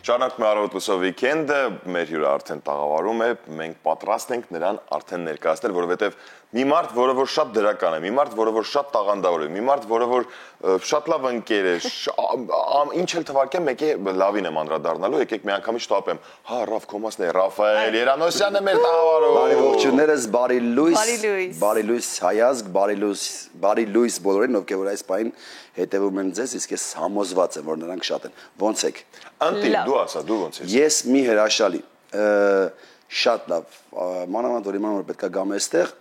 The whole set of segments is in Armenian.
Շարունակում է Առավոտ լսող վիկենդը, մեր հյուրը արդեն տաղավարում է, մենք պատրաստ ենք նրան արդեն ներկայացնել, որովհետև մի մարդ, որը որ շատ դրական է, մի մարդ, որը որ շատ տաղանդավոր է, մի մարդ, որը որ շատ լավ ընկեր է, ինչ էլ թվարկեմ, մեկի լավին եմ անդրադառնալու, եկեք մի անգամից շտապեմ։ Հա, Ռաֆ Կոմասն է, Ռաֆայել Երանոսյանը մեր տաղավարում։ Բարի ողջույններս, բարի լույս հայազգ, բարի լույս բոլորին, ովքեր որ այս պահին հետևում են ձեզ, իսկ ես համոզված եմ, որ նրանք շատ են։ Ոնց եք։ Անտիմ, դու ասա, դու ոնց ես։ Ես մի հրաշալի, շատ լավ, մանավանդ որ իմանամ որ պետք է գամ այստեղ,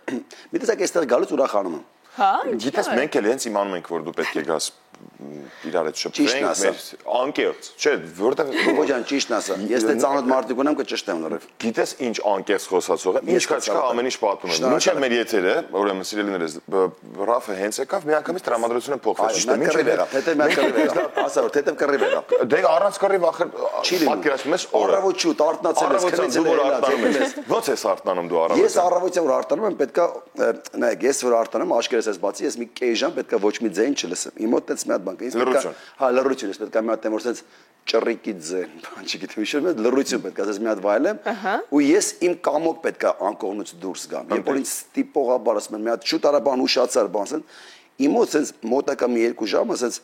մի տեսակ այստեղ գալուց ուրախանում եմ։ Հա, Գիտես, մենք էլ հենց իմանում ենք, որ դու պետք է գաս իրար հետ շփվենք, մեր անկեղծ, չէ, որտեղ Ոչ ան ճիշտն ասա, ես դե ծանոթ մարդիկ ունեմ կճշտեմ լրիվ։ Գիտես ինչ անկեղծ խոսացող եմ, ինչ կա ամեն ինչ պատմում եմ։ Մինչև մեր եթերը, ուրեմն սիրելիներս, Ռաֆը հենց եկավ, մի անգամից տրամադրությունը փոխվեց, ճիշտ է, մինչև եղավ, հետո մենք կռիվ ասա որ հետո կռիվ եղավ։ Դե առանց կռիվ ախր պատկերացնում ես օրը։ Առավոտ շուտ արտնացել ես, քնեցել ես։ Ո՞նց ես արթնանում դու առավոտ։ Ես առավոտյան որ արթնանում եմ, պետքա նայեք, ես որ արթնանում աշկերտս ես բացի, ես մի կես ժամ պետքա ոչ մի ձայն չլսեմ։ Իմ մոտ տենց մի հատ բան կա, հա, լռություն, ես պետքա մի հատ որ sense ճռիկի ձեն, բան չգիտեմ, հիշում եմ, լռություն պետքա, ասես մի հատ վայելեմ, ու ես իմ կամոք պետքա անկողնուց դուրս գամ։ Երբ որ ինձ տիպողաբար ասում են մի հատ շուտ արա բան ուշացար բան, sense իմ մոտ sense մոտակա մի 2 ժամ, sense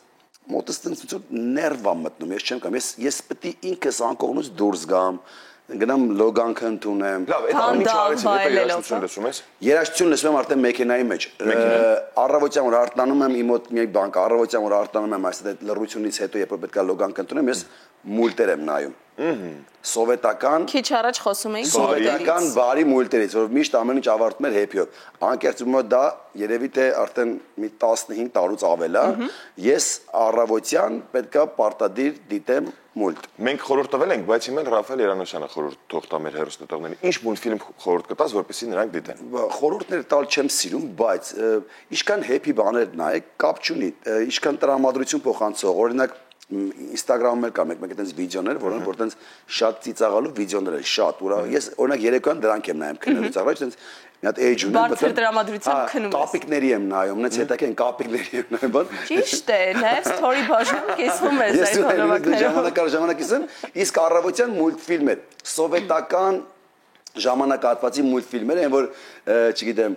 մոտս sense ներվ ա մտնում, ես չեմ կամ, ես պետք է ինքս անկողնուց դուրս գամ, գնամ լոգանքը ընդունեմ։ Լավ, այդ ամեն ինչը արեցի, հետո երաժշտություն լսում ես։ Երաժշտություն լսում եմ արդեն մեքենայի մեջ։ Առավոտյան որ արթնանում եմ, իմ մոտ մի բան կա, առավոտյան որ արթնանում եմ, այսինքն այդ լռությունից հետո երբ որ պետք է լոգանքը ընդունեմ, ես մուլտեր եմ նայում։ Սովետական Քիչ առաջ խոսում էինք սովետական բարի մուլտերից, որ միշտ ամեն ինչ ավարտում էր հեփիով։ Անկեղծում դա երևի թե արդեն մի 15 տարուց ավել է։ Ես առավոտյան պետքա պարտադիր դիտեմ մուլտ։ Մենք խորհուրդ տվել ենք, բայց հիմա Ռաֆայել Երանոսյանը խորհուրդ թող տա մեր հեռուստատողներին։ Ինչ մուլտֆիլմ խորհուրդ կտաս, որպեսզի նրանք դիտեն։ Խորհուրդներ տալ չեմ սիրում, բայց ինչքան հեփի բաներ նայեք, կապ չունի։ Ինչքան տրամադրություն փոխանցող, օրինակ Instagram-ում կա մեկ այդպես վիդեոներ, որոնք որ այդպես շատ ծիծաղալու վիդեոներ են, շատ ուրա։ Ես օրինակ երեկոյան դրանք եմ նայում քնելուց առաջ, այդպես մի հատ էջ ունեմ, բարձր տրամադրությամբ քնում ես։ Կապիկների եմ նայում, նենց հետաքեն կապիկների եմ նայում, բան։ Ճիշտ է, նաև story բաժնում կեսվում ես այդ օրվակներով։ Ժամանակից եմ, իսկ առավոտյան մուլտֆիլմեր, սովետական ժամանակահատվածի մուլտֆիլմեր են, որ չգիտեմ,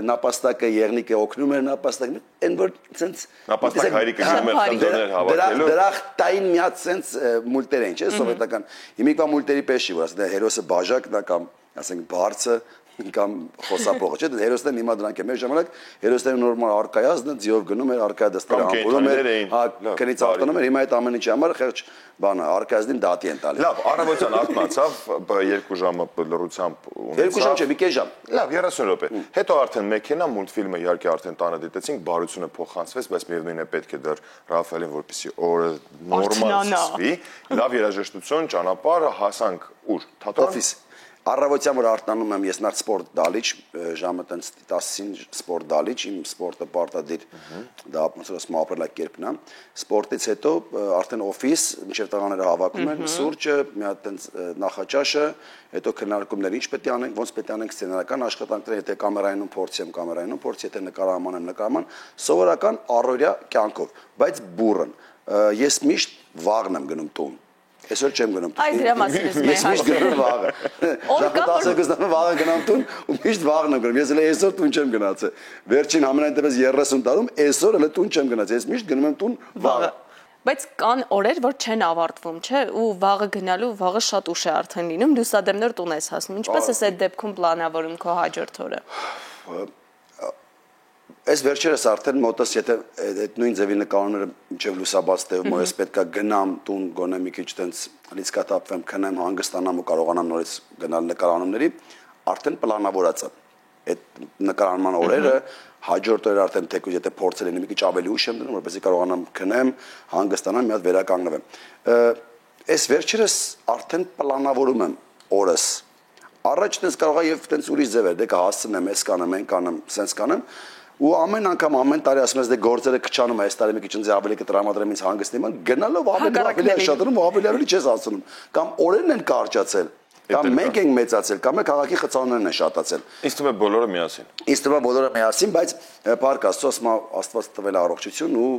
նապաստակը եղնիկը օգնում էր նապաստակին, այն որ sense նապաստակ հայրիկը գնում էր խնդոներ հավաքելու։ Դրախտային մի հատ sense մուլտեր են, չէ՞, սովետական։ Հիմիկվա մուլտերի պես չի, որ ասենք հերոսը բաժակն է կամ ասենք բարձը կամ խոսափողը, չէ՞, հերոսներն հիմա դրանք են։ Մեր ժամանակ հերոսները նորմալ արքայազն ձիով գնում էր, արքայադստերը համբուրում էր, հա, քնից արտանում էր, հիմա այդ ամեն ինչի համար խեղճ բանը արքայազնին դատի են տալի։ Լավ, առավոտյան արթնացավ, 2 ժամը լռությամբ ունեցավ։ 2 ժամ չէ, մի կես ժամ։ Լավ, 30 րոպե։ Հետո արդեն մեքենա, մուլտֆիլմը իհարկե արդեն տանը դիտեցինք, բարությունը փոխանցվեց, բայց միևնույն է պետք է դեռ Ռաֆայելին որպեսզի օրը նորմալ սկսվի։ Լավ երաժշտություն, ճանապարհ, հասանք ուր։ Թատրոն։ Օֆիս։ Առավոտյան որ արթնանում եմ, ես նար սպորտ դալիճ, ժամը տենց 10-ին սպորտ դալիճ, իմ սպորտը պարտադիր, դա ոնց որ ասում ապրելակերպն է։ Սպորտից հետո արդեն օֆիս, մինչև տղաները հավաքում են, սուրճը, մի հատ տենց նախաճաշը, հետո քննարկումներ, ինչ պետք է անենք, ոնց պետք է անենք սցենարական աշխատանքները, եթե կամերայինում փորձի, եթե նկարահանեմ, սովորական առօրյա կյանքով, բայց բուրըն։ Ես միշտ վաղն եմ գնում տուն։ Այսօր չեմ գնում տուն։ Այս դրա մասին ես միշտ գնում վաղը։ Ժամը 10-ը վաղը գնամ տուն ու միշտ վաղն եմ գնում։ Ես էլ այսօր տուն չեմ գնացել։ Վերջին ամենայնտեղից 30 տարում այսօր էլ տուն չեմ գնացել։ Ես միշտ գնում եմ տուն վաղը։ Բայց կան օրեր, որ չեն ավարտվում, չէ՞, ու վաղը գնալու, վաղը շատ ուշ է արդեն լինում, դու սա դեմներ տուն ես հասնում։ Ինչպես ես այդ դեպքում պլանավորում քո հաջորդ օրը։ Այս վերջերս արդեն մոտս եթե այդ նույն ձևի նկարները մինչև լուսաբաց տևում ես պետքա գնամ տուն գոնե մի քիչ տենց լիցքաթափվեմ քնեմ հանգստանամ ու կարողանամ նորից գնալ նկարահանումների արդեն պլանավորած է այդ նկարահանման օրերը հաջորդ օրը արդեն թեկուզ եթե փորձել եմ մի քիչ ավելի ուշ եմ դնում որպեսզի կարողանամ քնեմ հանգստանամ մի հատ վերականգնվեմ այս վերջերս արդեն պլանավորում եմ օրս առաջ տենց կարողա եւ տենց ուրիշ ձև է դե կհասցնեմ այս կանեմ այն կանեմ սենց կանեմ ու ամեն անգամ ամեն տարի ասում ես դե գործերը կչանում այս տարի մի քիչ ինձ ավելի կտրամադրեմ ինձ հանգստի ման գնալով ավելի աշխատում ու ավելի չես ասում կամ օրերն են կարճացել Կամ մենք ենք մեծացել, կամ քաղաքի խցաններն են շատացել։ Ինձ թվում է բոլորը միասին։ Ինձ թվում է բոլորը միասին, բայց Փառք Աստծո, Աստված տվել է առողջություն ու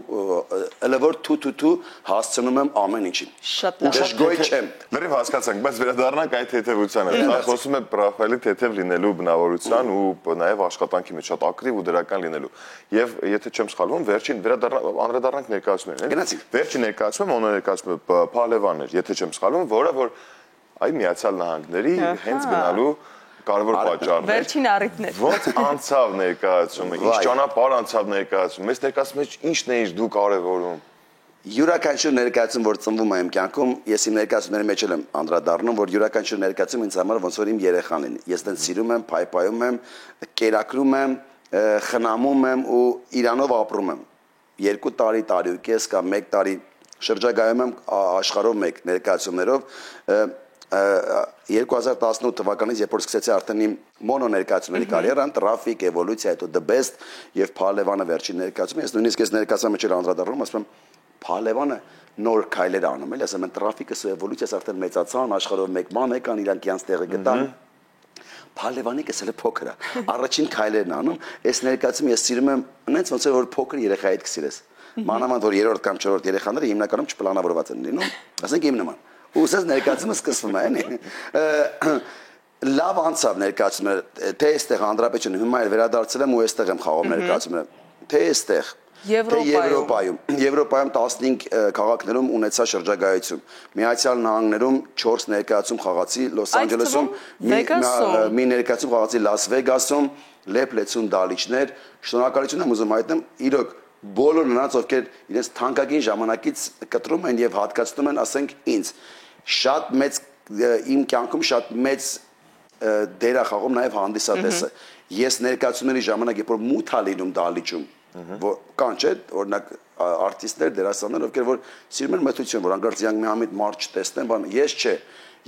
ըլևոր թու հասցնում եմ ամեն ինչին։ Շատ Ու շշգոյ չեմ։ Լրիվ հասկացանք, բայց վերադառնանք այդ թեթևությանը։ Դա խոսում է պրոֆայլի թեթև լինելու բնավորության ու նաև աշխատանքի մեջ շատ ակտիվ ու դրական լինելու։ Եվ եթե չեմ սխալվում, վերջին անդրադառնանք ներկայացումներին։ Վերջին ներկայացումը ոնը ներկայացումը Փալևանն էր, եթե չեմ սխալվում, որը որ այ Միացյալ Նահանգների հենց գնալու կարևոր պատճառն է։ Վերջին առիթներ։ Ոնց անցավ ներկայացումը, ինչ ճանապարհ անցավ ներկայացումը, մեծ ներկայացումը ինչն է դու կարևորում։ Յուրաքանչյուր ներկայացում, որ ծնվում է իմ կյանքում, ես իմ ներկայացումների մեջ եմ անդրադառնում, որ յուրաքանչյուր ներկայացում ինձ համար ոնց որ իմ երեխան է։ Ես դեռ սիրում եմ, փայփայում եմ, կերակրում եմ, խնամում եմ ու իրանով ապրում եմ։ 2 տարի, տարի ու կես կամ 1 տարի շրջագայում եմ աշխարհով մեկ ներկայացումներով 2018 թվականից երբ որ սկսեցի արդեն իմ մոնո ներկայացումների կարիերան, Traffic, Evolution, հետո The Best եւ Փալևանը վերջին ներկայացումը, ես նույնիսկ այս ներկայացումը մեջ անդրադառնում, ասում եմ Փալևանը նոր քայլեր անում, էլի, ասում եմ Traffic-ը ու Evolution-ը արդեն մեծացան, աշխարհով մեկ բան եկան, իրանք իրանց տեղը գտան։ Փալևանի կեսել է փոքր է։ Առաջին քայլերն անում, այս ներկայացումը ես սիրում եմ, այնց ոնց որ փոքր երեխայի հետ կսիրես։ Մանավանդ որ 3-րդ կամ 4-րդ երեխաները հիմնականում չպլանավորված են լինում, ասենք իմ նման։ Ու սա ներկայացումը սկսվում է, էլի։ Լավ անցավ ներկայացումը, թե այստեղ Հանրապետությունում հիմա էլ վերադարձել եմ ու այստեղ եմ խաղում ներկայացումը, թե այստեղ, թե Եվրոպայում 15 քաղաքներում ունեցա շրջագայություն։ Միացյալ Նահանգներում 4 ներկայացում խաղացի, Լոս Անջելեսում մի ներկայացում խաղացի Լաս Վեգասում, լեփ-լեցուն դալիճներ, շնորհակալություն եմ ուզում հայտնել, իրոք բոլոր նրանց, ովքեր իրենց թանկագին ժամանակից կտրում են եւ հատկացնում են, ասենք ինձ, շատ մեծ իմ կյանքում շատ մեծ դեր է խաղում նաեւ հանդիսատեսը։ Ես ներկայացումների ժամանակ երբ որ մութ է լինում դալիճում, որ կան չէ, օրինակ արտիստներ, դերասաններ, ովքեր որ սիրում են մթություն, որ անգամ իրանք մի ամիտ մարդ չտեսնեն, բան, ես չէ։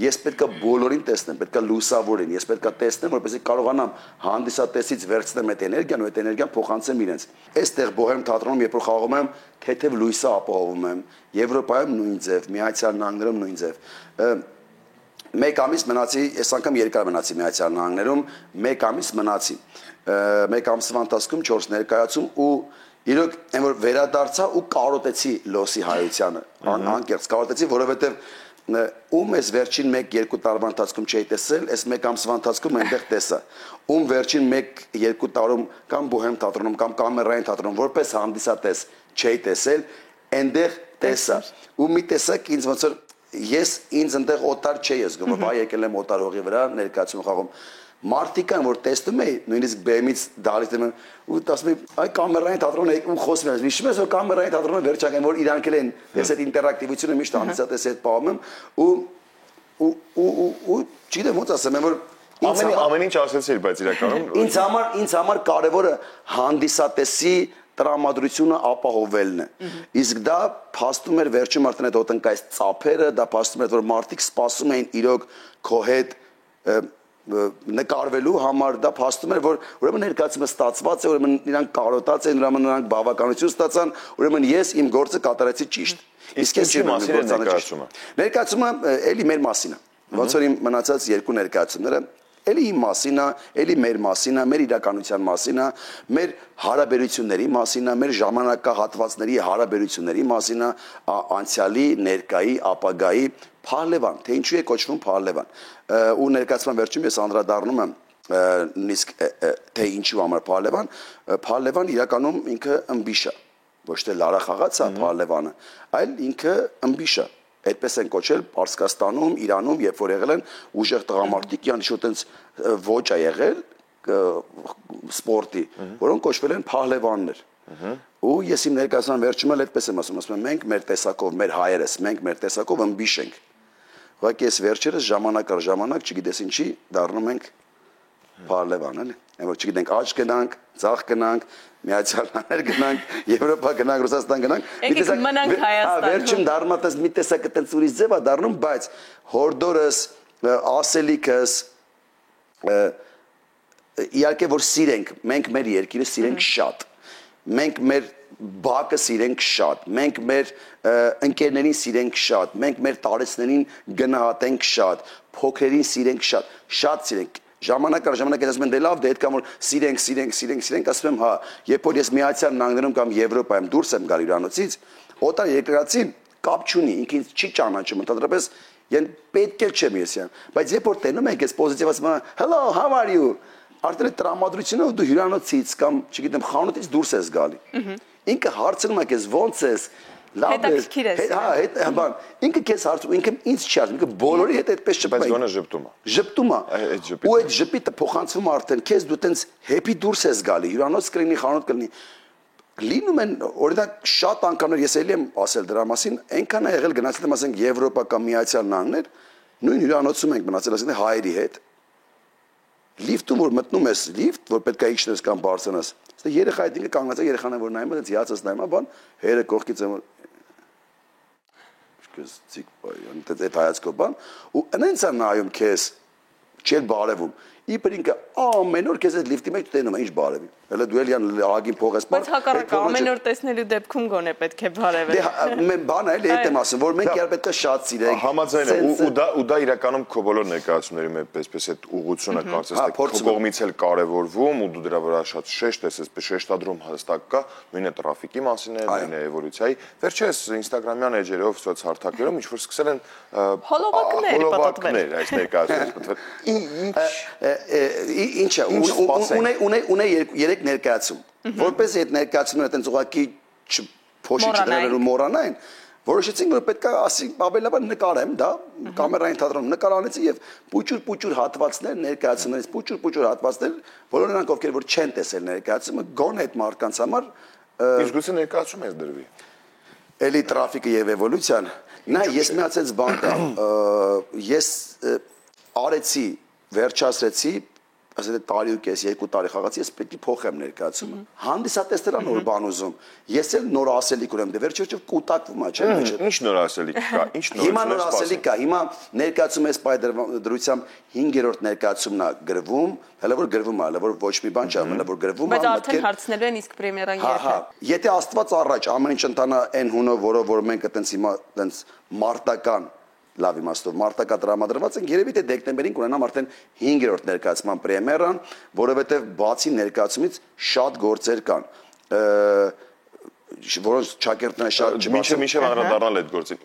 Ես պետքա բոլորին տեսնեմ, պետքա լուսավորին, ես պետքա տեսնեմ, որպեսզի կարողանամ հանդիսատեսից վերցնեմ այդ էներգիան ու այդ էներգիան փոխանցեմ իրենց։ Այստեղ Բոհեմ թատրոնում երբ որ խաղում եմ, թեթև լույսը ապահովում եմ, Եվրոպայում նույն ձև, Միացյալ Նահանգներում նույն ձև։ 1 ամիս մնացի, այս անգամ երկար մնացի Միացյալ Նահանգներում, 1 ամիս մնացի։ 1 ամսվա ընթացքում 4 ներկայացում ու իրոք այն որ վերադարձա ու կարոտեցի Լոսի հայությանը, անկեղծ կարոտեցի, որովհետև ում ես վերջին 1-2 տարվա ընթացքում չէի տեսել, այս 1 ամսվա ընթացքում այնտեղ տեսա։ Ում վերջին 1-2 տարում կամ Բոհեմ թատրոնում կամ Կամերային թատրոնում որպես հանդիսատես չէի տեսել, այնտեղ տեսա։ Ու մի տեսակ ինձ ոնց որ ես ինձ այնտեղ օտար չէի զգում, վայ եկել եմ օտար հողի վրա ներկայացում խաղում։ Մարդիկ են որ տեսնում էի, նույնիսկ բեմից դալիճ եմ ու ասում եմ, այ Կամերային թատրոնը ու խոսում եմ, հիշում ես որ Կամերային թատրոնը վերջական որ իրանք են, ես այդ ինտերակտիվությունը միշտ հանդիսատեսի հետ պահում եմ ու չգիտեմ ոնց ասեմ, որ ամեն ինչ ասեցիր, բայց իրականում ինձ համար կարևորը հանդիսատեսի տրամադրությունը ապահովելն է։ Իսկ դա փաստում էր վերջում արդեն այդ ոտնկայից ծափերը, դա փաստում էր որ մարդիկ սպասում էին իրոք քո հետ նկարվելու համար, դա փաստում էր որ ուրեմն ներկայացումը ստացված է, ուրեմն իրանք կարոտած են, ուրեմն նրանք բավականություն ստացան, ուրեմն ես իմ գործը կատարեցի ճիշտ։ Իսկ ես չեմ ներկայացումը։ Ներկայացումը էլի մեր մասին է։ Ոնց որ իմ մնացած 2 ներկայացումները էլի իմ մասին է, էլի մեր մասին է, մեր իրականության մասին է, մեր հարաբերությունների մասին է, մեր ժամանակահատվածների հարաբերությունների մասին է, անցյալի, ներկայի, ապագայի Փալևան, թե ինչու է կոչվում Փալևան։ Ու ներկայացման վերջում ես անդրադառնում եմ նույնիսկ թե ինչու համար Փալևան, Փալևան իրականում ինքը ըմբիշ է, ոչ թե Լարա խաղաց է Փալևանը, այլ ինքը ըմբիշ է։ Այդպես են կոչել Պարսկաստանում, Իրանում, երբ որ եղել են ուժեղ տղամարդիկ, յան շուտ այնց ոչ է եղել սպորտի, որոնք կոչվել են Փալևաններ։ Ու ես իմ ներկայացման վերջում էլ այդպես եմ ասում եմ, մենք մեր տեսակով, մեր հայերս, մենք մեր տեսակով ըմբիշ ենք։ Ուղղակի ես վերջերս ժամանակ առ ժամանակ, չգիտես ինչի, դառնում ենք Փալևան, էլի։ Այն որ չգիտենք աճ գնանք, ցախ գնանք, Միացյալ Նահանգներ գնանք, Եվրոպա գնանք, Ռուսաստան գնանք։ Եկեք մնանք Հայաստանում։ Վերջում դառնատես մի տեսակ այտենց ուրիշ ձև է դառնում, բայց հորդորս, ասելիքս իհարկե որ սիրենք, մենք մեր երկիրը սիրենք շատ։ Մենք մեր բակը սիրենք շատ, մենք մեր ընկերներին սիրենք շատ, մենք մեր տարեցներին գնահատենք շատ, փոքրերին սիրենք շատ սիրենք։ Ժամանակ առ ժամանակ ասում են դե լավ, դե այդ կամ որ սիրենք, ասում եմ հա, երբ որ ես Միացյալ Նահանգներում կամ Եվրոպայում դուրս եմ գալու հյուրանոցից, օտար երկրացին կապ չունի, ինքը ինձ չի ճանաչում, ընդհանրապես յան պետք էլ չեմ ես յան, բայց երբ որ տենում եք այս պոզիտիվ ասում եմ, hello, how are you, արդեն այդ տրամադրությունով դու հյուրանոցից կամ, չգիտեմ, խանութից դուրս ես գալի։ Ինքը հարցնում է քեզ ոնց ես, լավ ես, հա, բան, ինքը քեզ հարցում, ինքը ինձ չի հարցում, ինքը բոլորի հետ այդպես չպայ։ Բայց գոնե ժպտում է։ Ժպտում է։ Ու այդ ժպիտը փոխանցվում է արդեն քեզ դու տենց հեփի դուրս ես գալի, հյուրանոց կլինի, խանութ կլինի։ Լինում են, օրինակ, շատ անգամներ ես էլի եմ ասել դրա մասին, այնքան է եղել գնացել եմ ասենք Եվրոպա կամ Միացյալ Նահանգներ, նույն հյուրանոցում ենք մնացել ասենք հայերի հետ։ Լիֆտում որ մտնում ես լիֆտ, որ պետք է իջնես կամ բարձրանաս, այստեղ երեխա այդ ինքը կանգնած է, երեխան է որ նայում է, այդպես հիացած նայում է, բան, հերը կողքից եմ ցիկ բայ, այդ հայացքով բան, ու այնց է նայում քեզ, չել բարևում։ Իբր ինքը ամեն օր քեզ այդ լիֆտի մեջ տենում է, ինչ բարևի։ Հələ դու էլ յան ագին փողես բան։ Բայց հակառակը ամեն օր տեսնելու դեպքում գոնե պետք է բարևել։ Դե մեն բանը էլ այդ եմ ասում, որ մենք երբ պետք է շատ սիրենք։ Համաձայն եմ, ու դա իրականում քո բոլոր ներկայացումների մեջ այսպես այդ ուղղությունը կարծես թե քո կողմից էլ կարևորվում ու դու դրա վրա շատ շեշտ ես, այսպես շեշտադրում հստակ կա, նույնը տրաֆիկի մասին է, նույնը էվոլյուցիայի։ Վերջերս Instagram-յան էջերով սոցհարթակներում ինչ որ սկսել են հոլովակներ այս ներկայացումից Ինչա, ունե երեք ներկայացում, որպես այդ ներկայացումները այդպես ուղղակի փոշի չդնելու մոռանային, որոշեցինք, որ պետք է ասի ավելաբար նկարեմ, դա կամերային թատրոնում նկար անեցի եւ պուճուր հատվածներ ներկայացումներից պուճուր հատվածներ, բոլոր նրանք ովքեր որ չեն տեսել ներկայացումը, գոնե այդ մարդկանց համար իսկ գուցե ներկայացում ես դրվի։ Էլի տրաֆիկը եւ էվոլյուցիան, նա ես միացած բան կա, ես արեցի վերջացրեցի, ասել եմ տարի ու կես, 2 տարի խաղացի, ես պետք է փոխեմ ներկայացումը։ Հանդիսատեսն է նոր բան ուզում։ Ես էլ նոր ասելիք ունեմ, դե վերջերս կուտակվում է, չէ՞։ Ինչ նոր ասելիք կա, ինչ նոր։ Հիմա նոր ասելիք կա, հիմա ներկայացումը սպայդերությամբ 5-րդ ներկայացումն է գրվում, հələ որ գրվում է, հələ որ ոչ մի բան չի, հələ որ գրվում է։ Բայց արդեն հարցնելու են իսկ պրեմիերան երբ է։ Եթե Աստված առաջ ամեն ինչ ընթանա այն հունով, որ մենք այտենց հիմա այտենց մարտական լավ իմաստով մարտակա տրամադրված են, երևի թե դեկտեմբերին կունենամ արդեն 5-րդ ներկայացման պրեմիերան, որովհետև բացի ներկայացումից շատ գործեր կան, որոնց ճակերտները շատ չբացում։ Մինչև անդրադառնալ այդ գործին,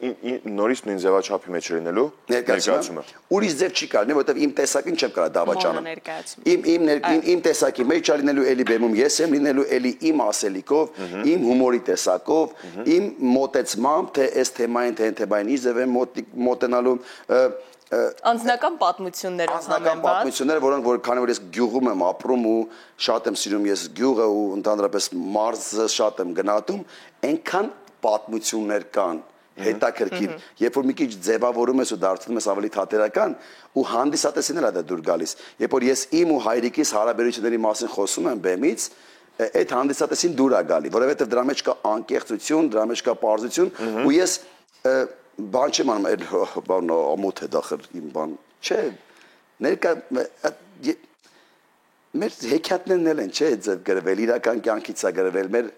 նորից նույն ձևաչափի մեջ լինելու ներկայացումը։ Ուրիշ ձև չի կարելի, որովհետև իմ տեսակին չեմ կարա դավաճանեմ։ Իմ տեսակի մեջ է լինելու էլի բեմում, ես եմ լինելու էլի իմ ասելիքով, իմ հումորի տեսակով, իմ մոտեցմամբ, թե այս թեմային, թե այն թեմային ի ձև եմ մոտենալու Անձնական պատմություններով անձնական պատմությունները, որոնք որ քանի որ ես գյուղում եմ ապրում ու շատ եմ սիրում ես գյուղը ու ընդհանրապես մարզը շատ եմ գնահատում, այնքան պատմություններ կան հետաքրքիր, երբ որ մի քիչ ձևավորում ես ու դարձնում ես ավելի թատերական ու հանդիսատեսին էլ է դա դուր գալիս, երբ որ ես իմ ու հայրիկիս հարաբերությունների մասին խոսում եմ բեմից, այդ հանդիսատեսին դուր է գալի, որովհետև դրա մեջ կա անկեղծություն, դրա մեջ կա պարզություն ու ես բան չեմ անում, այլ բան ամոթ է դախր իմ բան, չէ, ներկա, մեր հեքիաթներն են, չէ, ձև գրվել, իրական կյանքից է գրվել, մեր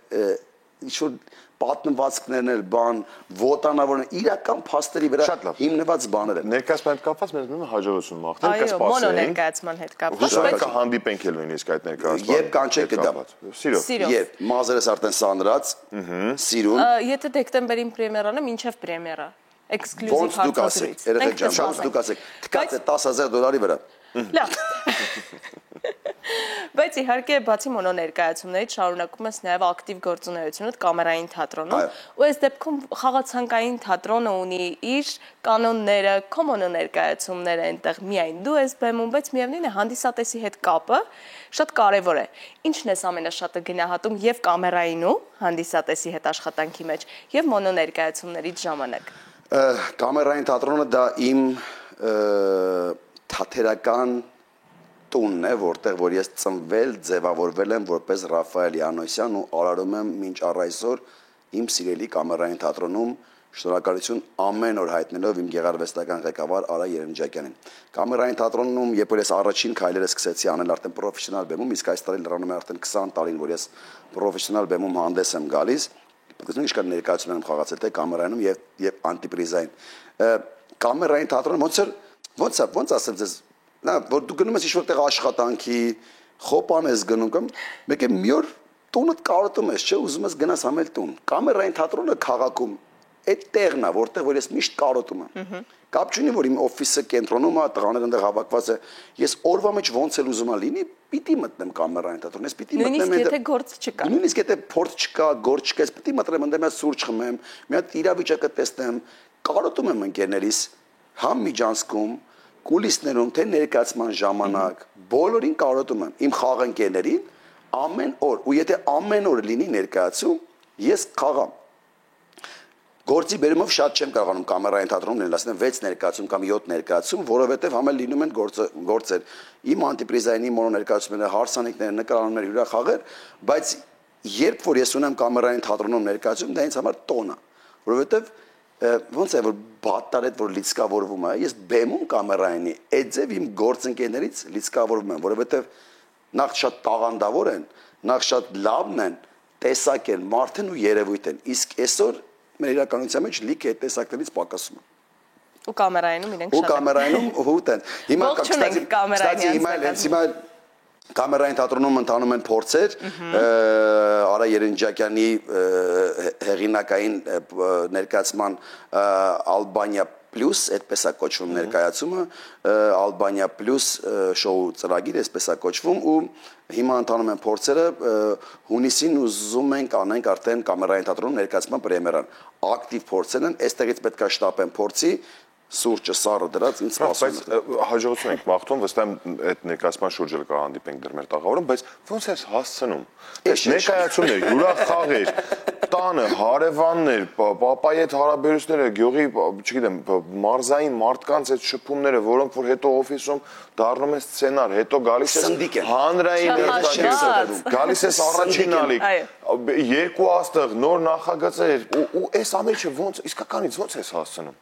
ինչ-որ պատմվածքներն էլ բան, ոտանավորն են, իրական փաստերի վրա հիմնված բաներ են։ Ներկայացման հետ կապված մենք նույն հաջողություն մաղթենք, այո, մոնո ներկայացման հետ կապված։ Հուսով կհանդիպենք էլ նույնիսկ այդ ներկայացման։ Երբ կանչեք կգա։ Սիրով։ Երբ մազերս արդեն սանրած, սիրուն։ Եթե դեկտեմբերին պրեմիերան է, մինչև պրեմիերա։ Էքսկլյուզիվ Ոնց դուք ասեք, երեխեք ջան, ոնց դուք ասեք, թքած է $10,000 վրա։ Լավ։ Բայց իհարկե բացի մոնո ներկայացումներից շարունակում ես նաև ակտիվ գործունեությունը կամերային թատրոնում, ու այս դեպքում խաղացանկային թատրոնը ունի իր կանոնները, քո մոնո ներկայացումները այնտեղ միայն դու ես բեմում, բայց միևնույն է հանդիսատեսի հետ կապը շատ կարևոր է։ Ինչն ես ամենաշատը գնահատում եւ կամերայինու հանդիսատեսի հետ աշխատանքի մեջ եւ մոնո ներկայացումներից ժամանակ։ Կամերային թատրոնը դա իմ թատերական տունն է, որտեղ որ ես ծնվել, ձևավորվել եմ որպես Ռաֆայել Յանոսյան ու արարում եմ մինչ առ այսօր իմ սիրելի կամերային թատրոնում Շնորհակալություն ամեն օր հայտնելով իմ գեղարվեստական ղեկավար Արա Երնջակյանին։ Կամերային թատրոնում, երբ որ ես առաջին քայլերը սկսեցի անել արդեն պրոֆեսիոնալ բեմում, իսկ այս տարի լրանում է արդեն 20 տարին, որ ես պրոֆեսիոնալ բեմում հանդես եմ գալիս, պատկերացնում իշքան ներկայացում եմ խաղացել թե կամերայնում եւ անտիպրիզային։ Կամերային թատրոնը ոնց ասեմ ձեզ, նա որ դու գնում ես ինչ-որ տեղ աշխատանքի, խոպան ես գնում կամ մեկ է մի օր տունդ կարոտում ես, չէ, ուզում ես գնաս համել տուն։ Կամերային թատրոնը քաղաքում այդ տեղն է, որտեղ որ ես միշտ կարոտում եմ։ Կապ չունի, որ իմ օֆիսը կենտրոնում է, տղաները այնտեղ հավաքված է։ Ես օրվա մեջ ոնց էլ ուզում եմ լինի, պիտի մտնեմ կամերային թատրոն, ես պիտի մտնեմ նույնիսկ եթե գործ չկա։ Նույնիսկ եթե փորձ չկա, գործ չկա, ես պիտի մտնեմ այնտեղ մի հատ սուրճ խմեմ, մի հատ իրավիճակը տեսնեմ, կարոտում եմ ընկերներիս, համ միջանցքում, կուլիսներում, թե ներկայացման ժամանակ, բոլորին կարոտում եմ, իմ խաղընկերներին ամեն օր, ու եթե ամեն օր լինի ներկայացում, ես խաղամ։ Գործի բերումով շատ չեմ կարողանում կամերային թատրոնում լինել, ասեմ 6 ներկայացում կամ 7 ներկայացում, որովհետև համել լինում են գործեր։ Իմ անտիպրիզայինի մոնո ներկայացումները, հարսանիքները, նկարանումներ, հյուրախաղեր, բայց երբ որ ես ունեմ կամերային թատրոնում ներկայացում, դա ինձ համար տոն է, որովհետև ոնց է որ բատար այդ որ լիցկավորվում է, ես բեմում կամերայինի, այդ ձև իմ գործընկերներից լիցկավորվում եմ, որովհետև նախ շատ տաղանդավոր են, նախ շատ լավն են, տեսակ են, մարդ են ու երևույթ են, իսկ այսօր մեր իրականության մեջ լիքը այդ տեսակներից պակասում է։ Ու կամերայինում իրենք շատ են։ Ու կամերայինում հոտ են։ Հիմա հիմա կամերային թատրոնում ընթանում են փորձեր Արա Երնջակյանի հեղինակային ներկայացման Ալբանիա Plus, այդպես է կոչվում ներկայացումը, Ալբանիա Plus շոու ծրագիր, այսպես է կոչվում ու հիմա ընթանում են փորձերը հունիսին ուզում ենք անենք արդեն կամերային թատրոնում ներկայացման պրեմիերան։ Ակտիվ փորձեր են, այստեղից պետք է շտապեն փորձի սուրճը սառը դրած ինձ սպասում է։ Բայց հաջողություն ենք մաղթում, վստահ եմ այդ ներկայացման շուրջը կհանդիպենք դեռ մեր տաղավարում, բայց ոնց ես հասցնում։ Այս ներկայացումներ, յուրախաղեր, տանը, հարևաններ, պապայի հետ հարաբերությունները, գյուղի, չգիտեմ, մարզային մարդկանց այդ շփումները, որոնք որ հետո օֆիսում դառնում են սցենար, հետո գալիս է հանրային երթուղի, գալիս է առաջին ալիք, երկու աստղ, նոր նախագծեր, ու այս ամենը ոնց իսկականից ոնց ես հասցնում։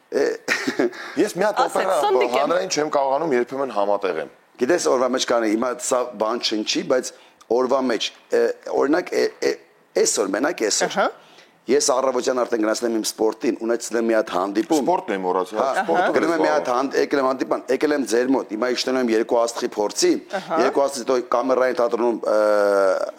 Ես մի հատ օպերա հանրային չեմ կարողանում երբեմն համատեղեմ։ Գիտես օրվա մեջ կանի, հիմա սա բան չնչի, բայց օրվա մեջ օրինակ այսօր մենակ այսօր ես առավոտյան արդեն գնացել եմ իմ սպորտին, ունեցել եմ մի հատ հանդիպում։ Սպորտն եմ մոռացել, սպորտը գնում եմ մի հատ եկել եմ հանդիպան, եկել եմ ձեր մոտ, հիմա իջնում եմ երկու աստղի փորձի, երկու աստղից հետո կամերային թատրոնում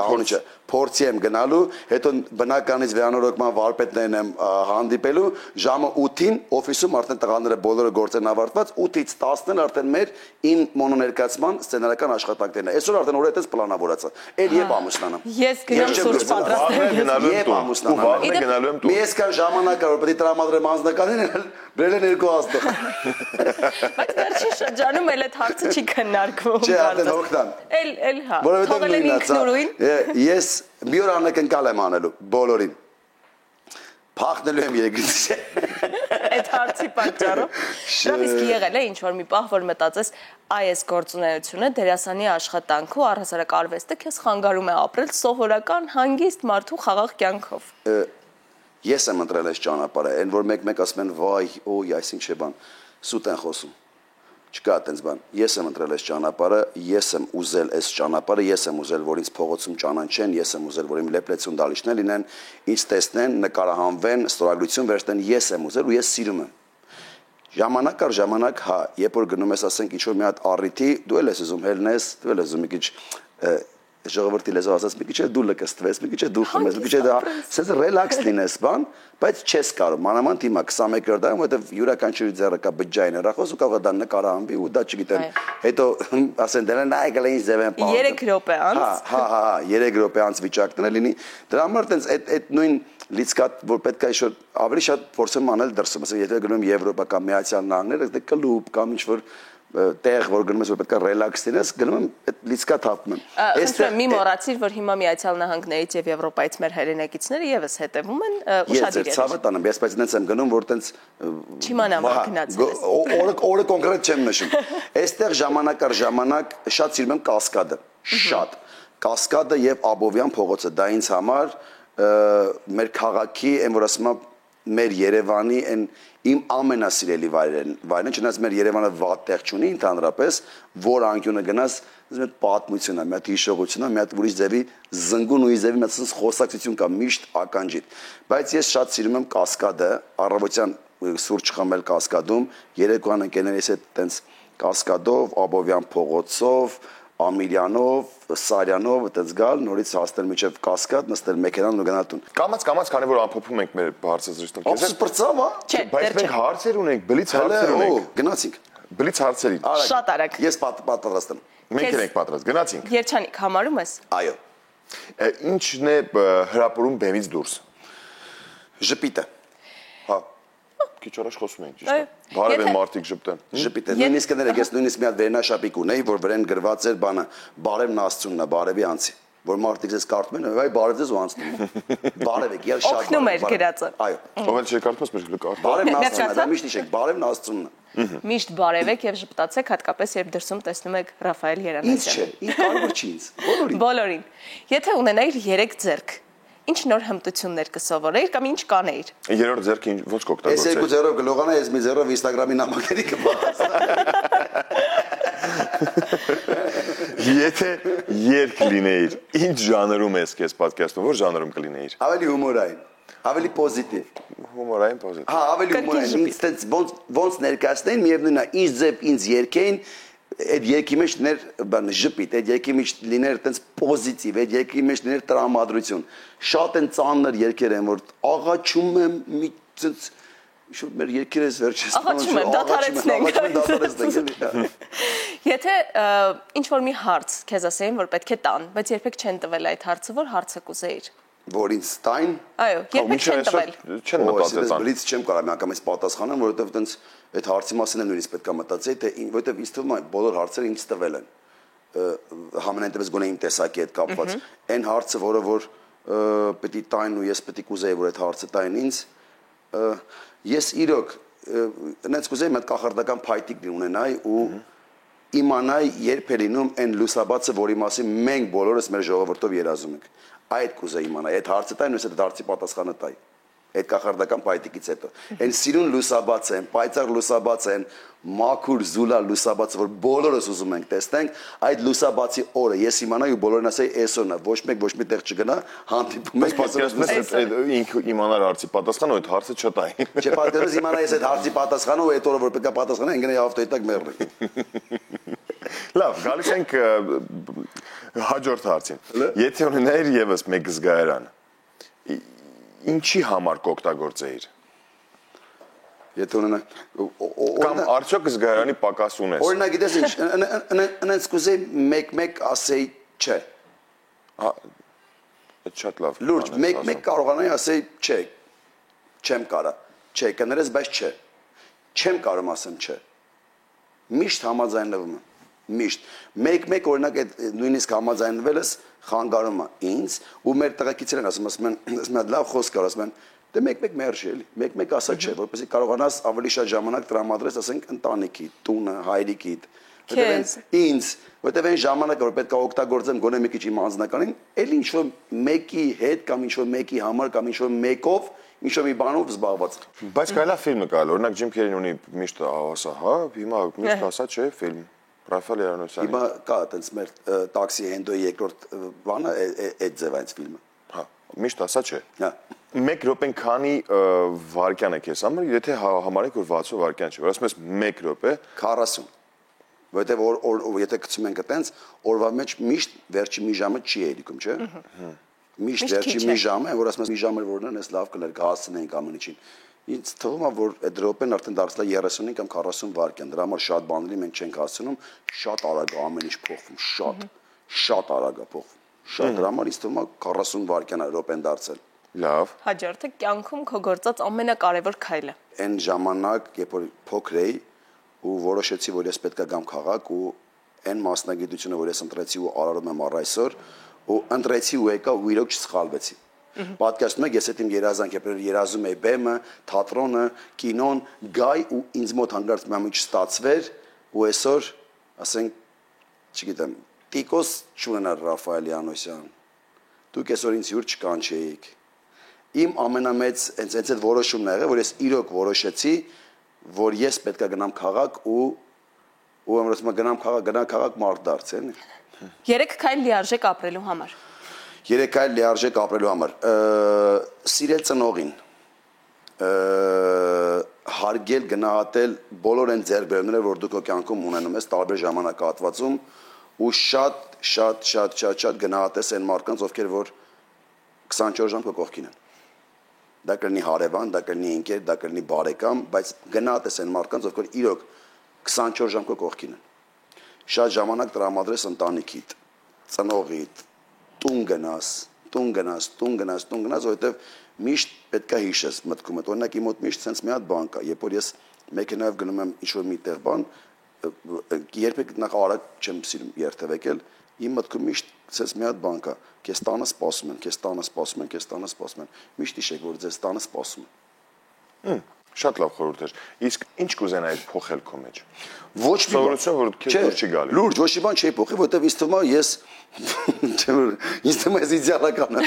ահոնիչը փորձի եմ գնալու, հետո բնականից վերանորոգման վարպետներն եմ հանդիպելու, ժամը 8-ին օֆիսում արդեն տղաները բոլորը գործերն ավարտված, 8-ից 10-ն արդեն մեր իմ մոնոներկայացման սցենարական աշխատանքներն է։ Այսօր արդեն օրերից պլանավորած է։ Էլ երբ ամուսնանամ։ Ես գնամ սուրճ պատրաստեմ։ Երբ ամուսնանամ։ Մի այսքան ժամանակ կա որ պետք է տրամադրեմ անձնականին, բերել են երկու աստղ։ Բայց վերջին շրջանում էլ այդ հարցը չի քննարկվում։ Չէ, արդեն հոգնան։ Էլ հա։ Թողել են ինքնուրույն։ Ես մի օր անակնկալ եմ անելու բոլորին։ Փախնելու եմ երկրից։ Այդ հարցի պատճառով։ Դա իսկ եղել է ինչ որ մի պահ որ մտածես այս գործունեությունը դերասանի աշխատանքը ու առհասարակ արվեստը քեզ խանգարում է ապրել սովորական հանգիստ մարդու խաղաղ կյանքով։ Ես եմ ընտրել այս ճանապարհը, այն որ մեկ-մեկ ասում են վայ, օй, այսինչ է բան, սուտ են խոսում։ Չկա այդպես բան։ Ես եմ ընտրել այս ճանապարհը, ես եմ ուզել այս ճանապարհը, ես եմ ուզել, որ ինձ փողոցում ճանաչեն, ես եմ ուզել, որ իմ լեփլեցուն դալիչներ լինեն, ինձ տեսնեն, նկարահանվեն, ստորագրություն վերցնեն, ես եմ ուզել ու ես սիրում եմ։ Ժամանակ առ ժամանակ, հա, երբ որ գնում ես, ասենք, ինչ-որ մի հատ առիթի, դու էլ ես ուզում հելնես, դու էլ ես ուզում մի քիչ ժողովրդի լեզվով ասած, մի քիչ դու լկստվես, մի քիչ դու խմես, մի քիչ դա, ասես ռելաքս լինես, բան, բայց չես կարող։ Մանավանդ հիմա 21-րդ դարում, որովհետև յուրաքանչյուրի ձեռը կա բջջային հեռախոս ու կարող է դա նկարահանվի ու դա չգիտեմ, հետո ասեն դեռ նա եկել է ինձ ձև են պահում։ 3 րոպե անց։ Հա, 3 րոպե անց վիճակն է լինի։ Դրա համար տենց այդ նույն լիցկատ որ պետք է ինչ-որ ավելի շատ փորձեմ անել դրսում, ասենք եթե գնում Եվրոպա կամ Միացյալ Նահանգներ, դե կլուբ կամ ինչ-որ տեղ որ գնում ես որ պետք է ռելաքս լինես, գնում եմ այդ լիցկա թափում եմ։ Այստեղ մի մոռացիր, որ հիմա Միացյալ Նահանգներից եւ Եվրոպայից մեր հայրենակիցները եւս հետևում են ուշադիր։ Ես ցավը տանեմ, ես բայց նենց եմ գնում որ տենց չիմանամ որ գնացել ես։ Օրը կոնկրետ չեմ նշում։ Այստեղ ժամանակ առ ժամանակ շատ սիրում եմ Կասկադը, շատ։ Կասկադը եւ Աբովյան փողոցը դա ինձ համար մեր քաղաքի, այն որ ասում եմ մեր Երևանի այն իմ ամենասիրելի վայրն, չնայած մեր Երևանը վատ տեղ չունի ընդհանրապես, որ անկյունը գնաս, ասես մի պատմություն է, մի հատ հիշողություն է, մի հատ ուրիշ ձևի զնգուն ու ձևի մի հատ խոսակցություն կա միշտ ականջիդ։ Բայց ես շատ սիրում եմ Կասկադը, առավոտյան սուրճ խմել Կասկադում, երեկոյան ընկերներիս հետ տենց Կասկադով, Աբովյան փողոցով, Ամիրյանով, Սարյանով այդպես գալ, նորից հասնել միջև Կասկադ, նստել մեքենան ու գնալ տուն։ Կամաց, քանի որ ամփոփում ենք մեր հարցազրույցը։ Ո՞ս բրծավ, հա։ Բայց մենք հարցեր ունենք, բլից հարցեր ունենք։ Գնացինք։ Բլից հարցերի։ Շատ արագ։ Ես պատրաստ եմ։ Մենք ենք պատրաստ, գնացինք։ Երջանիկ համարում ես։ Այո։ Ինչն է հրապուրում բեմից դուրս։ Ժպիտը։ Հա։ Քիչ առաջ խոսում ենք, ճիշտ է։ Բարև են մարդիկ ժպտեն։ Ժպիտը։ Նույնիսկ ներեք, ես նույնիսկ մի հատ վերնաշապիկ ունեի, որ վրան գրված էր բանը, բարևն Աստծունն է, բարևի անցի։ Որ մարդիկ ես կարդում են, այ բարև ձեզ ու անցնում։ Բարև եք, ես շատ օգնում էր գրածը։ Այո։ Ով էլ չի կարդում, ես մեր կարդում։ Բարևն Աստծունն է, դա միշտ իշեք, բարևն Աստծունն է։ Միշտ բարև եք եւ ժպտացեք, հատկապես երբ դրսում տեսնում եք Ռաֆայել Ինչ չէ, Երանեսյանը։ ինձ կարևոր չի ինձ։ Բոլորին։ Բոլորին։ Եթե ունենայիր 3 ձեռք, ինչ նոր հմտություններ կսովորեիր կամ ինչ կանեիր։ Երրորդ ձեռքը ոչ Ես կօգտագործեի։ երկու ձեռով գլողանա, ես մի ձեռով Instagram-ի նամակների կպատասխանեմ։ Եթե երգ լինեիր, ինչ ժանրում ես քեզ պատկերացնում, որ ժանրում կլինեիր։ Ավելի հումորային, ավելի պոզիտիվ։ Հումորային պոզիտիվ։ Հա, ավելի հումորային, ինձ տենց ոնց ներկայացնեն, միևնույնն է, ինչ ձև ինձ երկեին, այդ երկի մեջ ներ բան ժպիտ, այդ երկի մեջ լիներ տենց պոզիտիվ, այդ երկի մեջ լիներ տրամադրություն։ Շատ են ծանր երկեր են, որ աղաչում եմ մի տենց շուտ մեր երկերս վերջից Աղաչում եմ, դադարեցնենք։ Եթե ինչ որ մի հարց քեզ ասեին, որ պետք է տան, բայց երբեք չեն տվել այդ հարցը, որ հարցը կուզեիր։ Որ ինձ տայն։ Այո, երբեք չեն տվել։ Չեն մտածել տան։ Բլից չեմ կարող միանգամից պատասխանեմ, որովհետև տենց այդ հարցի մասին եմ նույնիսկ պետք է մտածեի, թե որովհետև ինձ թվում է բոլոր հարցերը ինձ տվել են։ Համենայնդեպս գոնե իմ տեսակի հետ կապված։ Այն հարցը, որը որ պետք է տայն ու ես պետք է կուզեի, որ այդ հարցը տային ինձ, ես իրոք այնց կուզեի մի հատ կախարդական փայտիկ ունենայի ու իմանայի երբ է լինում այն լուսաբացը, որի մասին մենք բոլորս մեր ժողովրդով երազում ենք։ Այդ կուզեի իմանալ, այդ հարցը տային ու այդ հարցի պատասխանը տայի։ Այդ կախարդական փայտիկից հետո։ Այն սիրուն լուսաբացը են, պայծառ լուսաբացը են, մաքուր զուլա լուսաբացը, որ բոլորս ուզում ենք տեսնենք, այդ լուսաբացի օրը ես իմանայի ու բոլորն ասեի այսօրն է, ոչ մեկ ոչ մի տեղ չգնա, հանդիպում ենք, պատկերացնում ես ինքը իմանար հարցի պատասխանը, այդ հարցը չտային։ Չէ, պատկերացրու իմանայի այս այդ հարցի պատասխանը ու այդ օրը որ պետք է պատասխանեն, գնայի ավտոյի տակ մեռնի։ Լավ, գալիս ենք հաջորդ հարցին։ Եթե ունենայիր եւս մեկ զգայարան, ինչի համար կօգտագործեիր։ Եթե ունենա Կամ արդյոք զգայարանի պակաս ունես։ Օրինակ գիտես ինչ, այնց կուզեի մեկ ասեի չէ։ Հա, այդ շատ լավ։ Լուրջ, մեկ կարողանայի ասեի չէ։ Չեմ կարա։ Չէ, կներես, բայց չէ։ Չեմ կարող ասեմ չէ։ Միշտ համաձայնվում եմ։ Միշտ մեկ օրինակ այդ նույնիսկ համաձայնվելս խանգարում է ինձ ու մեր տղեկիցերն ասում են մի լավ խոսք կար ասում են դե մեկ մերժի էլի մեկ ասա չէ որպեսզի կարողանաս ավելի շատ ժամանակ տրամադրես ասենք ընտանիքի տունը հայրիկիդ որտեղ այն ժամանակը որ պետք է օգտագործեմ գոնե մի քիչ իմ անձնականին էլ ինչ որ մեկի հետ կամ ինչ որ մեկի համար կամ ինչ որ մեկով ինչ որ մի բանով զբաղված բայց կարելի է ֆիլմը կարել օրինակ Ջիմ Քերին ունի միշտ ասա հա հիմա միշտ ասա չէ ֆիլմ Ռաֆայել Երանոսյանի Հիմա կա այտենց մեր տաքսի հենդոյի երկրորդ բանը այդ ձևայից ֆիլմը։ Հա, միշտ ասա չէ։ Հա։ 1 րոպեն քանի վայրկյան է քեզ համար, եթե համարենք որ 60 վայրկյան չի, որ ասում ես 1 րոպե 40։ Որովհետև եթե գցում ենք այտենց, օրվա մեջ միշտ վերջի մի ժամը չի ելիքում, չէ՞։ Միշտ վերջի մի ժամը, որ ասում ես մի ժամ էր որն էս լավ կներ, կհասցնենք ամեն ինչին։ Ինձ թվում է որ այդ րոպեն արդեն դարձել է 35 կամ 40 վայրկյան։ Դրա համար շատ բաների մենք չենք հասցնում, շատ արագ է ամեն ինչ փոխվում, շատ արագ է փոխվում։ Շատ դրա համար ինձ թվում է 40 վայրկյան է րոպեն դարձել։ լավ։ Հաջորդը կյանքում քո գործած ամենակարևոր քայլը։ Այն ժամանակ, երբ որ փոքր էի ու որոշեցի, որ ես պետք է գամ քաղաք ու այն մասնագիտությունը, որ ես ընտրեցի ու արարում եմ առ այսօր, ու ընտրեցի ու եկա ու իրոք չսխալվեցի։ Պատկերացնում եք, ես այդ իմ երազանք եմ երազում էի բեմը, թատրոնը, կինոն, գայ ու ինձ մոտ հանգարց մի ամիջ ստացվեր ու այսօր, ասենք, չգիտեմ, տիկոս չունենար Ռաֆայել Երանոսյան։ Դուք այսօր ինձ հյուր չկանչեիք։ իմ ամենամեծ հենց այդ որոշումն ա եղել, որ ես իրոք որոշեցի, որ ես պետք է գնամ քաղաք ու ամրոցում գնամ քաղաք մարդ դարձել։ 3 քայլ լիարժեք ապրելու համար։ 3 քայլ լիարժեք ապրելու համար։ Սիրել ծնողին։ Հարգել, գնահատել բոլոր այն ձեռքբերումները, որ դու քո կյանքում ունենում ես տարբեր ժամանակահատվածում ու շատ գնահատես այն մարդկանց, ովքեր որ 24 ժամ քո կողքին են։ Դա կլինի հարևան, դա կլինի ընկեր, դա կլինի բարեկամ, բայց գնահատես այն մարդկանց, ովքեր իրոք 24 ժամ քո կողքին են։ Շատ ժամանակ տրամադրես ընտանիքիդ, ծնողիդ, տուն գնաս, որովհետև միշտ պետք է հիշես մտքում հետ։ Օրինակ իմ մոտ միշտ sense մի հատ բան կա, երբ որ ես մեքենայով գնում եմ ինչ-որ մի տեղ բան, երբեք նախ արագ չեմ սիրում երթևեկել, իմ մտքում միշտ sense մի հատ բան կա, քեզ տանը սպասում են, միշտ հիշեք, որ ձեզ տանը սպասում են։ Շատ լավ խորհուրդ էր։ Իսկ ինչ կուզենայիք փոխել քո մեջ։ Ոչ մի սովորություն, որ քեզ դուր չի գալի։ Լուրջ ոչ մի բան չի փոխի, որովհետև ինձ թվում է ինձ թվում է իդեալական է,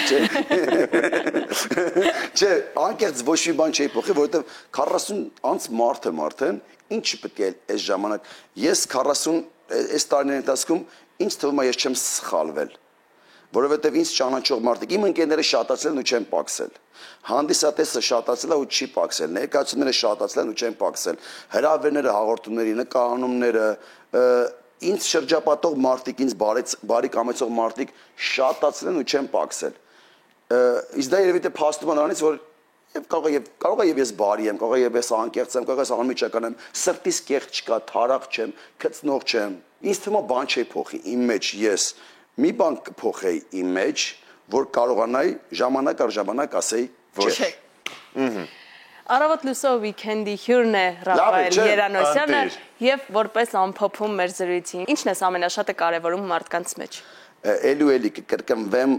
չէ, անկեղծ ոչ մի բան չի փոխի, որովհետև 40 անց մարդ եմ արդեն, ինչ պետք է այս ժամանակ։ Ես 40 այս տարիների ընթացքում ինձ թվում է ես չեմ սխալվել, որովհետև ինձ ճանաչող մարդիկ, իմ ընկերները շատացել ու չեն պակսել։ Հանդիսատեսը շատացել ու չի պակսել, ներկայացումները շատացել ու չեն պակսել, հրավերները, հաղորդումների, նկարահանումները, ինձ շրջապատող մարդիկ, ինձ բարի կամեցող մարդիկ շատացել ու չեն պակսել։ Իսկ դա երևի թե փաստում է նրանից, որ կարող է եւ ես բարի եմ, կարող է եւ ես անկեղծ եմ, կարող է ես անմիջական եմ, սրտիս կեղծ չկա, թարախ չեմ, քծնող չեմ։ Ինձ թվում է բան չի փոխի իմ մեջ ես մի բան կփոխեի իմ մեջ, որ կարողանայի ժամանակ առ ժամանակ ասեի ոչ։ Առավոտ լուսով weekend-ի հյուրն է Ռաֆայել Երանոսյանը եւ որպես ամփոփում մեր զրույցին։ Ինչն է ամենաշատը կարևորում մարդկանց մեջ։ Էլի կրկնվեմ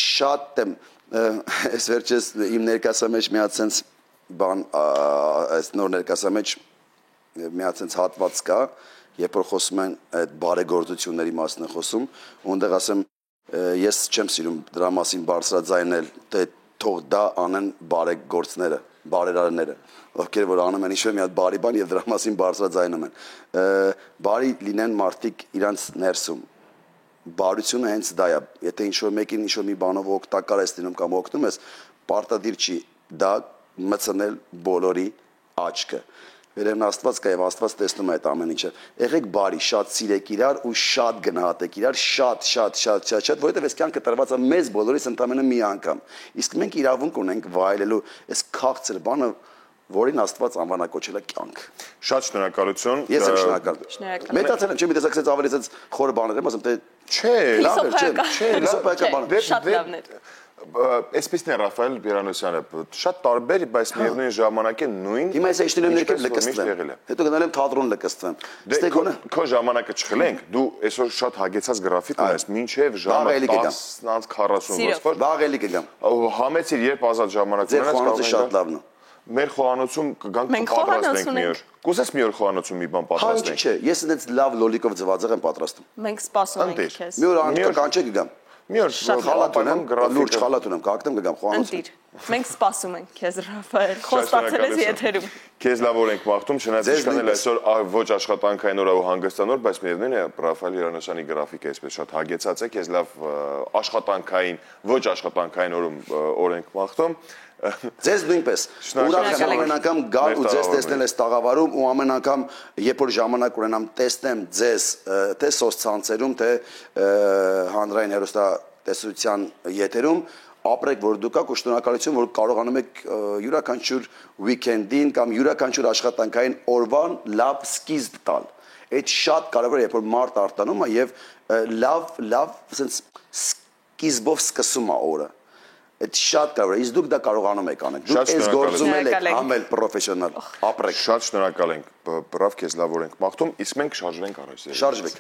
շատ եմ այս վերջերս իմ ներկայացա մեջ մի հատ sense բան այս նոր ներկայացա մեջ մի հատ sense հատված կա, երբ որ խոսում են այդ բարեգործությունների մասին է խոսում, ունդեղ ասեմ ես չեմ սիրում դրա մասին բարձրաձայնել, թե թող դա անեն բարեգործները, բարերարները, ովքեր որ անում են ինչ-որ մի հատ բարի բան եւ դրա մասին բարձրաձայնում են։ Բարի լինեն մարդիկ իրանց ներսում։ Բարությունը հենց դա է։ Եթե ինչ-որ մեկին ինչ-որ մի բանով օգտակար ես լինում կամ օգնում ես, պարտադիր չի դա մցնել բոլորի աչքը։ Վերևն Աստված կա եւ Աստված տեսնում է այդ ամեն ինչը։ Եղեք բարի, շատ սիրեք իրար ու շատ գնահատեք իրար, շատ, որովհետեւ այս կյանքը տրված է մեզ բոլորիս ընդամենը մի անգամ։ Իսկ մենք իրավունք ունենք վայելելու այս քաղցր բանը, որին Աստված անվանակոչել է կյանք։ Շատ շնորհակալություն։ Ես եմ շնորհակալ։ Մետացել եմ, չէ՞ մի տեսակ ավելի ցած խորը բաներ եմ ասում, թե չէ, լավ է, չէ, բան։ Շատ լավն է։ Այսպեսն է Ռաֆայել Երանոսյանը, շատ տարբեր, բայց միևնույն ժամանակ է նույն։ Հիմա ես իշտնում ներքև լկստվեմ։ Հետո գնալու եմ թատրոն լկստվեմ։ Ստեգոնը քո ժամանակը չխլենք, դու այսօր շատ հագեցած գրաֆիկ ունես, մինչև ժամը 10:40 որ վաղ էլի կգամ։ Համեցիր երբ ազատ ժամանակ ունենաս, խոհանոցը շատ լավն է։ Մեր խոհանոցում կգանք պատրաստենք մի օր։ Կուզես մի օր խոհանոցում մի բան պատրաստենք։ Չէ, ես այնց լավ լոլիկով ձվածեղ եմ պատրաստում։ Մենք սպասում ենք քեզ։ Մի օր կանչե կգամ։ Մի օր խալատ ունեմ, լուրջ խալատ ունեմ, կհագնեմ կգամ խոհանոց։ Ընտիր։ Մենք սպասում ենք քեզ Ռաֆայել։ Խոստացել ես եթերում։ Քեզ լավ օր ենք մաղթում, չնայած ինչքան էլ այսօր ոչ աշխատանքային օր ու հանգստանոր, բայց միևնույն է Ռաֆայել Երանոսյանի գրաֆիկը այսպես շատ հագեցած է, քեզ լավ աշխատանքային, ոչ աշխատանքային օր ենք մաղթում։ Ձեզ նույնպես ուրախ եմ ամեն անգամ գալ ու ձեզ տեսնել այս տաղավարում ու ամեն անգամ երբ որ ժամանակ ունենամ տեսնեմ ձեզ թե սոցցանցերում թե հանրային հեռուստատեսության եթերում ապրեք որ դուք եք ու շնորհակալություն որ կարողանում եք յուրաքանչյուր weekend-ին կամ յուրաքանչյուր աշխատանքային օրվան լավ սկիզբ տալ այդ շատ կարևոր է երբ որ մարդ արտանում է եւ լավ ասենց սկիզբով սկսում է օրը Այդ շատ կարևոր է, իսկ դուք դա կարողանում եք անել։ Դուք այս գործում եք ամել պրոֆեսիոնալ, ապրեք։ Շատ շնորհակալ ենք, բրավ քեզ լավ օր ենք մաղթում, իսկ մենք շարժվենք առաջ։ Շարժվեք։